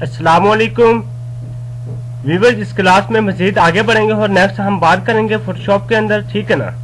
अस्सलामुअलैकुम व्यूअर्स, इस क्लास में मजीद आगे बढ़ेंगे और नेक्स्ट हम बात करेंगे फोटोशॉप के अंदर, ठीक है ना।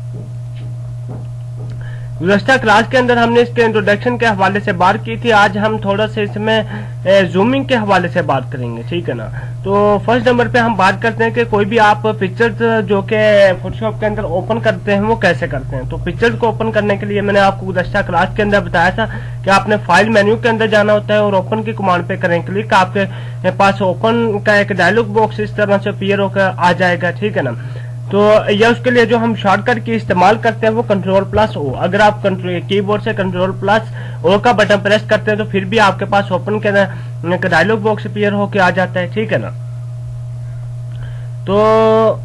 गुज़श्ता क्लास के अंदर हमने इसके इंट्रोडक्शन के हवाले से बात की थी। आज हम थोड़ा सा इसमें जूमिंग के हवाले से बात करेंगे, ठीक है ना। तो फर्स्ट नंबर पे हम बात करते हैं कि कोई भी आप पिक्चर्स जो कि फोटोशॉप के अंदर ओपन करते हैं वो कैसे करते हैं। तो पिक्चर्स को ओपन करने के लिए मैंने आपको गुज़श्ता क्लास के अंदर बताया था कि आपने फाइल मेन्यू के अंदर जाना होता है और ओपन की कमांड पे करें क्लिक, आपके पास ओपन का एक डायलॉग बॉक्स इस तरह से अपीयर होकर आ जाएगा, ठीक है ना। तो यह उसके लिए जो हम शॉर्टकट की इस्तेमाल करते हैं वो कंट्रोल+O। अगर आप कीबोर्ड से कंट्रोल+O का बटन प्रेस करते हैं तो फिर भी आपके पास ओपन के डायलॉग बॉक्स अपीयर होके आ जाता है, ठीक है ना। तो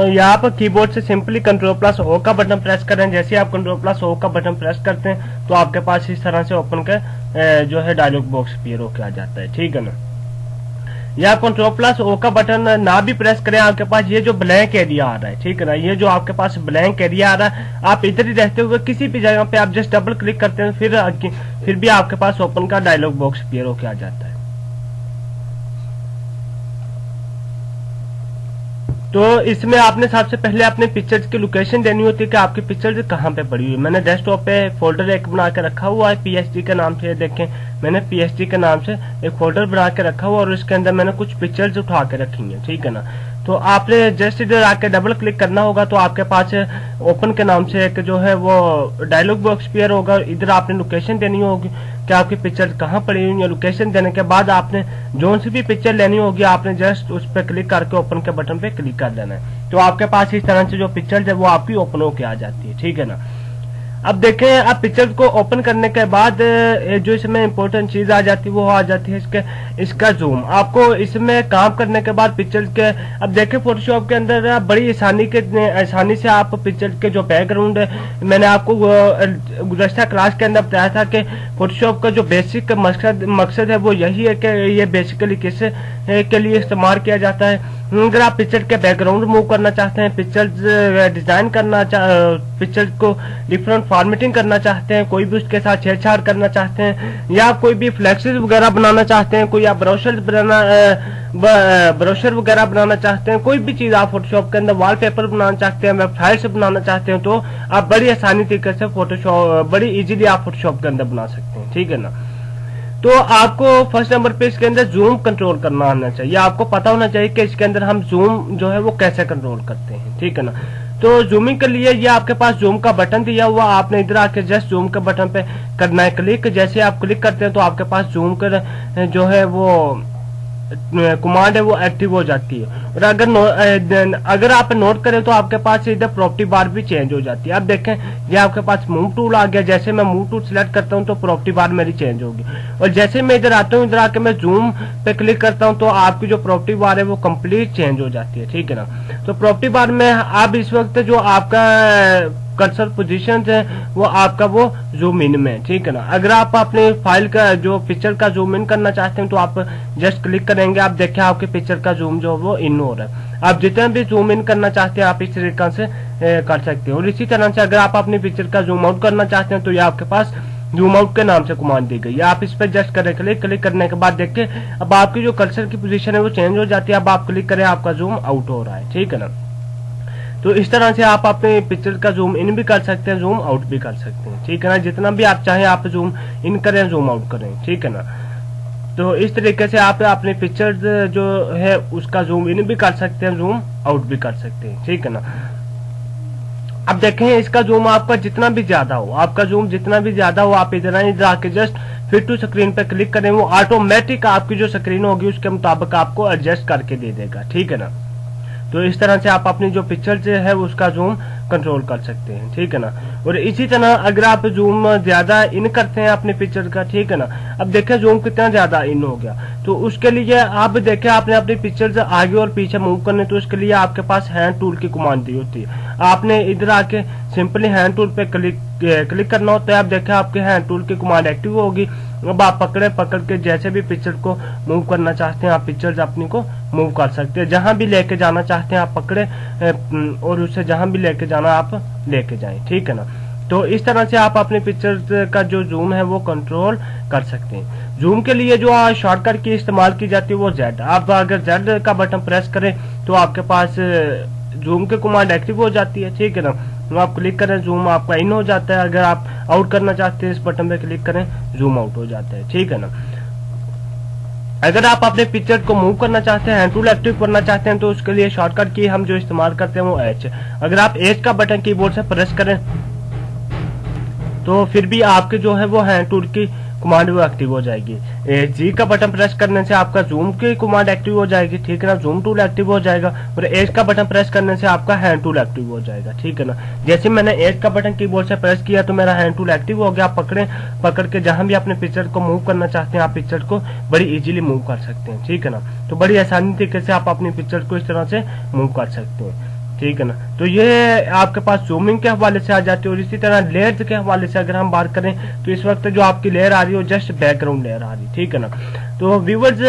यहाँ पर कीबोर्ड से सिंपली कंट्रोल+O का बटन प्रेस करें। जैसे आप कंट्रोल+O का बटन प्रेस करते हैं तो आपके पास इस तरह से ओपन का जो है डायलॉग बॉक्स अपीयर होके आ जाता है, ठीक है ना। या कंट्रोल+O का बटन ना भी प्रेस करें, आपके पास ये जो ब्लैंक एरिया आ रहा है, ठीक है ना, ये जो आपके पास ब्लैंक एरिया आ रहा है, आप इधर ही रहते हुए किसी भी जगह पे आप जस्ट डबल क्लिक करते हैं फिर भी आपके पास ओपन का डायलॉग बॉक्स अपीयर होके आ जाता है। तो इसमें आपने सबसे पहले अपने पिक्चर्स की लोकेशन देनी होती है कि आपकी पिक्चर्स कहाँ पे पड़ी हुई है। मैंने डेस्कटॉप पे फोल्डर एक बना के रखा हुआ है पीएचडी के नाम से। देखें, मैंने पीएचडी के नाम से एक फोल्डर बना के रखा हुआ और उसके अंदर मैंने कुछ पिक्चर्स उठा के रखी है, ठीक है ना। तो आपने जस्ट इधर आके डबल क्लिक करना होगा तो आपके पास ओपन के नाम से एक जो है वो डायलॉग बॉक्स अपीयर होगा। इधर आपने लोकेशन देनी होगी कि आपकी पिक्चर कहाँ पड़ी हुई है। लोकेशन देने के बाद आपने जो सी भी पिक्चर लेनी होगी आपने जस्ट उस पर क्लिक करके ओपन के बटन पे क्लिक कर देना है। तो आपके पास इस तरह से जो पिक्चर है वो आपकी ओपन होके आ जाती है, ठीक है ना। अब देखें, आप पिक्चर को ओपन करने के बाद जो इसमें इंपॉर्टेंट चीज आ जाती है वो आ जाती है इसका जूम। आपको इसमें काम करने के बाद पिक्चर के, अब देखें फोटोशॉप के अंदर बड़ी आसानी से आप पिक्चर के जो बैकग्राउंड है, मैंने आपको गुज़श्ता क्लास के अंदर बताया था कि फोटोशॉप का जो बेसिक मकसद है वो यही है कि ये बेसिकली किस के लिए इस्तेमाल किया जाता है। अगर आप पिक्चर के बैकग्राउंड मूव करना चाहते हैं, पिक्चर डिजाइन करना पिक्चर को डिफरेंट फॉर्मेटिंग करना चाहते हैं, कोई भी उसके साथ छेड़छाड़ करना चाहते हैं, या कोई भी फ्लैक्सेस वगैरह बनाना चाहते हैं, कोई आप ब्रोशर वगैरह बनाना चाहते हैं, कोई भी चीज आप फोटोशॉप के अंदर वॉलपेपर बनाना चाहते हैं, वेब फाइल्स बनाना चाहते हैं, तो आप बड़ी आसानी तरीके से फोटोशॉप बड़ी इजीली आप फोटोशॉप के अंदर बना सकते हैं, ठीक है ना। तो आपको फर्स्ट नंबर पे इसके अंदर जूम कंट्रोल करना आना चाहिए। आपको पता होना चाहिए कि इसके अंदर हम जूम जो है वो कैसे कंट्रोल करते हैं, ठीक है ना। तो जूमिंग के लिए ये आपके पास जूम का बटन दिया हुआ, आपने इधर आके जस्ट जूम के बटन पे करना है क्लिक। जैसे आप क्लिक करते हैं तो आपके पास जूम कर जो है वो कमांड है वो एक्टिव हो जाती है। और अगर आप नोट करें तो आपके पास इधर प्रॉपर्टी बार भी चेंज हो जाती है। अब देखें, ये आपके पास मूव टूल आ गया। जैसे मैं मूव टूल सिलेक्ट करता हूं तो प्रॉपर्टी बार मेरी चेंज होगी। और जैसे मैं इधर आता हूं, इधर आके मैं जूम पे क्लिक करता हूं तो आपकी जो प्रॉपर्टी बार है वो कंप्लीट चेंज हो जाती है, ठीक है ना। तो प्रॉपर्टी बार में आप इस वक्त जो आपका कर्सर पोजीशन है वो आपका वो जूम इन में, ठीक है ना। अगर आप अपने फाइल का जो पिक्चर का जूम इन करना चाहते हैं तो आप जस्ट क्लिक करेंगे, आप देखें आपके पिक्चर का जूम जो वो इन हो रहा है। आप जितना भी जूम इन करना चाहते हैं आप इस तरीके से कर सकते हैं। और इसी तरह से अगर आप अपनी पिक्चर का जूम आउट करना चाहते हैं तो ये आपके पास जूम आउट के नाम से कमांड दी गई है। आप इस पर जस्ट करें क्लिक करने के बाद देखिए अब आपकी जो कर्सर की पोजीशन है वो चेंज हो जाती है। अब आप क्लिक करें, आपका जूम आउट हो रहा है, ठीक है ना। तो इस तरह से आप अपने पिक्चर का जूम इन भी कर सकते हैं, जूम आउट भी कर सकते हैं, ठीक है ना। जितना भी आप चाहें आप जूम इन करें, जूम आउट करें, ठीक है ना। तो इस तरीके से आप अपने पिक्चर जो है उसका जूम इन भी कर सकते हैं, जूम आउट भी कर सकते हैं, ठीक है ना। अब देखें, इसका जूम आपका जितना भी ज्यादा हो, आपका जूम जितना भी ज्यादा हो, आप इधर आके जस्ट फिट टू स्क्रीन पे क्लिक करें, वो ऑटोमेटिक आपकी जो स्क्रीन होगी उसके मुताबिक आपको एडजस्ट करके दे देगा, ठीक है ना। तो इस तरह से आप अपनी जो पिक्चर है उसका जूम कंट्रोल कर सकते हैं, ठीक है ना। और इसी तरह अगर आप जूम ज्यादा इन करते हैं अपने पिक्चर का, ठीक है ना। अब देखें जूम कितना ज्यादा इन हो गया, तो उसके लिए आप देखें आपने अपनी पिक्चर आगे और पीछे मूव करने, तो उसके लिए आपके पास हैंड टूल की कमांड दी होती है। आपने इधर आके सिंपली हैंड टूल पे क्लिक करना होता है। आप देखें आपके हैंड टूल की कमांड एक्टिव होगी। अब आप पकड़ के जैसे भी पिक्चर को मूव करना चाहते हैं आप पिक्चर्स अपनी को मूव कर सकते हैं। जहां भी लेके जाना चाहते हैं आप पकड़े और उसे जहां भी लेके जाना आप लेके जाएं, ठीक है ना। तो इस तरह से आप अपने पिक्चर का जो जूम है वो कंट्रोल कर सकते हैं। जूम के लिए जो शॉर्टकट की इस्तेमाल की जाती है वो Z। आप अगर Z का बटन प्रेस करें तो आपके पास जूम के कमांड एक्टिव हो जाती है, ठीक है ना। तो आप क्लिक करें, जूम आपका इन हो जाता है। अगर आप आउट करना चाहते हैं, इस बटन पे क्लिक करें, जूम आउट हो जाता है, ठीक है ना। अगर आप अपने पिक्चर को मूव करना चाहते हैं, हैंड टूल एक्टिव करना चाहते हैं, तो उसके लिए शॉर्टकट की हम जो इस्तेमाल करते हैं वो H। अगर आप H का बटन कीबोर्ड से प्रेस करें तो फिर भी आपके जो है वो हैंड टूल की कमांड वो एक्टिव हो जाएगी। जी का बटन प्रेस करने से आपका जूम की कमांड एक्टिव हो जाएगी, ठीक है ना, जूम टूल एक्टिव हो जाएगा। और एज का बटन प्रेस करने से आपका हैंड टूल एक्टिव हो जाएगा, ठीक है ना। जैसे मैंने एज का बटन कीबोर्ड से प्रेस किया तो मेरा हैंड टूल एक्टिव हो गया। आप पकड़ के जहां भी अपने पिक्चर को मूव करना चाहते हैं, आप पिक्चर को बड़ी इजीली मूव कर सकते हैं, ठीक है ना। तो बड़ी आसानी तरीके से आप अपनी पिक्चर को इस तरह से मूव कर सकते हैं, ठीक है ना। तो ये आपके पास जूमिंग के हवाले से आ जाती है। और इसी तरह लेयर्स के हवाले से अगर हम बात करें तो इस वक्त जो आपकी लेयर आ रही है वो जस्ट बैकग्राउंड लेयर आ रही है, ठीक है ना। तो व्यूअर्स,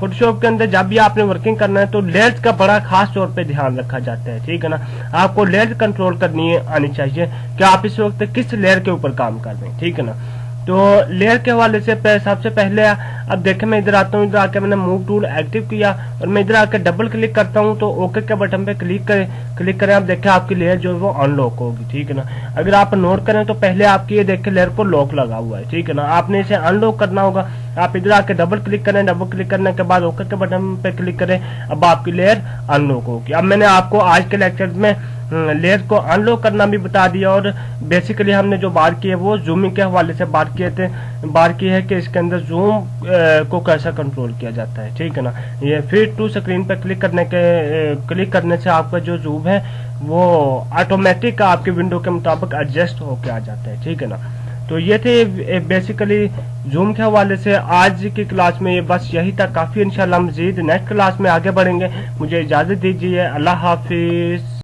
फोटोशॉप के अंदर जब भी आपने वर्किंग करना है तो लेयर्स का बड़ा खास तौर पे ध्यान रखा जाता है, ठीक है ना। आपको लेयर कंट्रोल करनी आनी चाहिए कि आप इस वक्त किस लेयर के ऊपर काम कर रहे हैं, ठीक है ना। तो लेयर के हवाले से सबसे पहले अब देखें, मैं इधर आता हूँ, इधर आके मैंने मूव टूल एक्टिव किया और मैं इधर आके डबल क्लिक करता हूँ तो ओके के बटन पे क्लिक करें। आप देखें आपकी लेयर जो है वो अनलॉक होगी, ठीक है ना। अगर आप नोट करें तो पहले आपकी ये देखें लेयर को लॉक लगा हुआ है, ठीक है ना। आपने इसे अनलॉक करना होगा। आप इधर आके डबल क्लिक करें, डबल क्लिक करने के बाद ओके के बटन पे क्लिक करें, अब आपकी लेयर अनलॉक होगी। अब मैंने आपको आज के लेक्चर में लेयर को अनलॉक करना भी बता दिया और बेसिकली हमने जो बात की है वो जूमिंग के हवाले से बात की है कि इसके अंदर जूम को कैसा कंट्रोल किया जाता है, ठीक है ना। ये फिर टू स्क्रीन पर क्लिक करने से आपका जो जूम है वो ऑटोमेटिक आपके विंडो के मुताबिक एडजस्ट होके आ जाता है, ठीक है ना। तो ये थे बेसिकली जूम के हवाले से आज की क्लास में। ये बस यही था काफी। इंशाल्लाह मजीद नेक्स्ट क्लास में आगे बढ़ेंगे। मुझे इजाजत दीजिए। अल्लाह हाफिज।